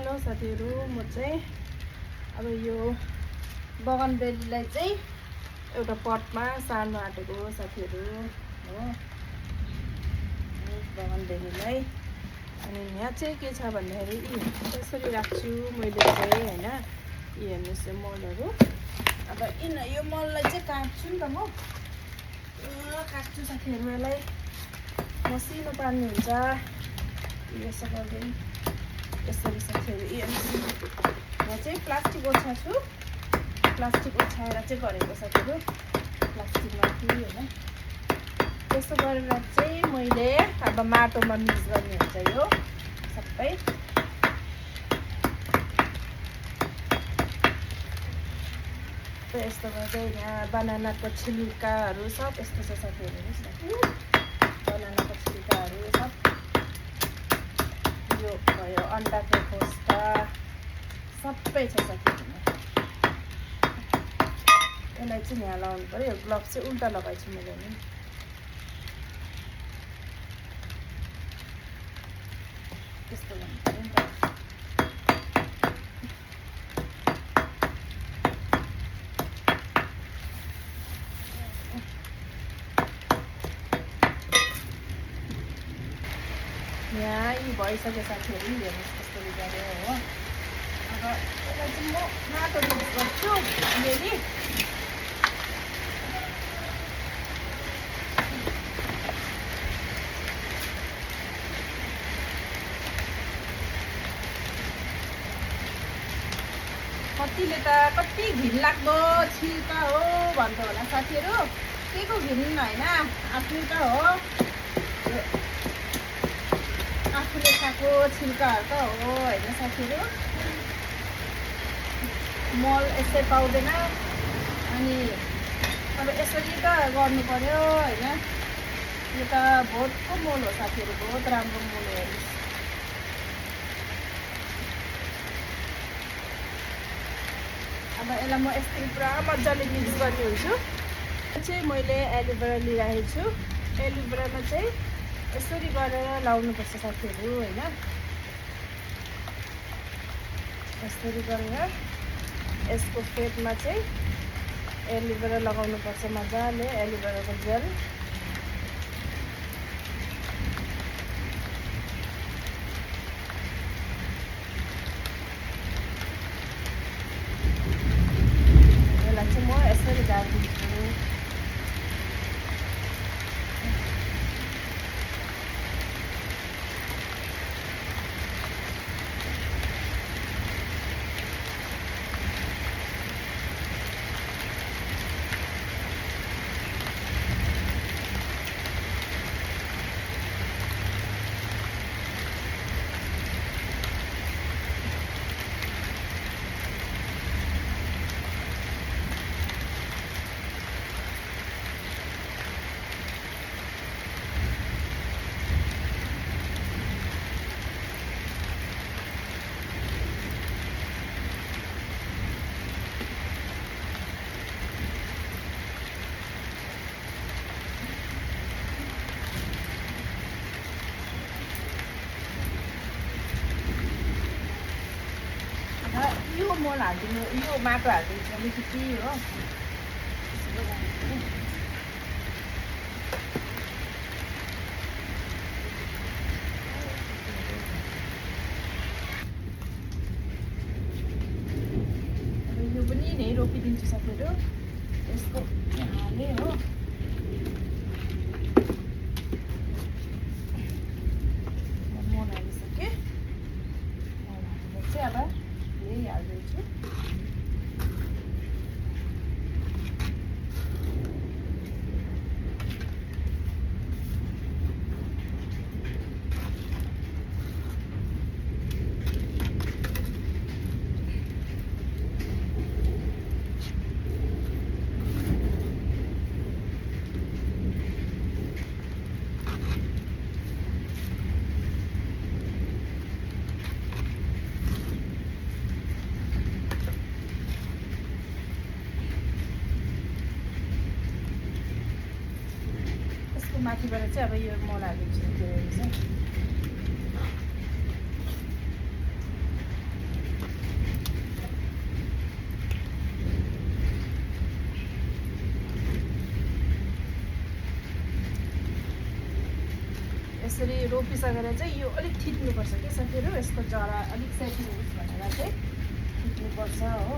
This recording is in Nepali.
हेलो साथीहरू, म चाहिँ अब यो बगनबेलीलाई चाहिँ एउटा पटमा सार्नु आँटेको हो साथीहरू हो। बगनबेलीलाई अनि यहाँ चाहिँ के छ भन्दाखेरि यसरी राख्छु मैले चाहिँ हैन। यी हेर्नुहोस् यो मलहरू। अब यो मललाई चाहिँ काट्छु नि त म। काट्छु साथीहरू, यसलाई मसिनो पार्नु हुन्छ। यसो गर्दै यसरी साथीहरू म चाहिँ प्लास्टिक ओछ्याछु। प्लास्टिक ओछ्याएर चाहिँ गरेको साथीहरू, प्लास्टिकमाथि होइन। त्यसो गरेर चाहिँ मैले अब माटोमा मिक्स गर्ने हुन्छ यो सबै। यस्तो गर्दै यहाँ बनानाको छिल्काहरू सब यस्तो छ साथीहरू। बनानाको छिल्काहरू सब, यो भयो अन्डाको खोस्टा सबै छ साथीहरू। यसलाई चाहिँ यहाँ लगाउनु पर्यो। ग्लोभ चाहिँ उल्टा लगाइछु मैले नि। त्यस्तो गर्नु पर्यो नि त। यहाँ यी भइसक्यो साथीहरू, हेर्नुहोस् कस्तो गऱ्यो हो। अब यसलाई चाहिँ म माटो मिक्स गर्छु अलिअलि। कतिले त कति घिनलाग्दो छिल्का हो भन्छ होला साथीहरू। के को घिन होइन, आफ्नो त हो, आफूले खाएको छिल्काहरू त हो होइन साथीहरू। मल यसै पाउँदैन अनि अब यसरी त गर्नु पर्यो होइन। यो त भोटको मल हो साथीहरू, बहुत राम्रो मल हो। अब यसलाई म यसरी पुरा मजाले मिक्स गर्ने हुन्छु। चाहिँ मैले एलोभेरा लिइरहेको छु। एलोभेरामा चाहिँ यसरी गरेर लाउनुपर्छ साथीहरू होइन। यसरी गरेर यसको फेदमा चाहिँ एलोभेरा लगाउनुपर्छ मजाले, एलोभेराको जेल। यसलाई चाहिँ म यसरी गाडिदिन्छु। यो मल हालिदिनु, यो माटो हालिदिनु अलिकति हो। अब यो पनि नै रोपिदिन्छु साथीहरू। यसको हाले हो। मल हालिसकेँ। मल हालेर चाहिँ अब यही हालिदिन्छु। माथिबाट चाहिँ अब यो मल हालिदिन्छु। यसरी रोपिसकेर चाहिँ यो अलिक थिच्नुपर्छ क्या साथीहरू, यसको जरा अलिक सेटिङ होस् भनेर चाहिँ थिच्नुपर्छ हो।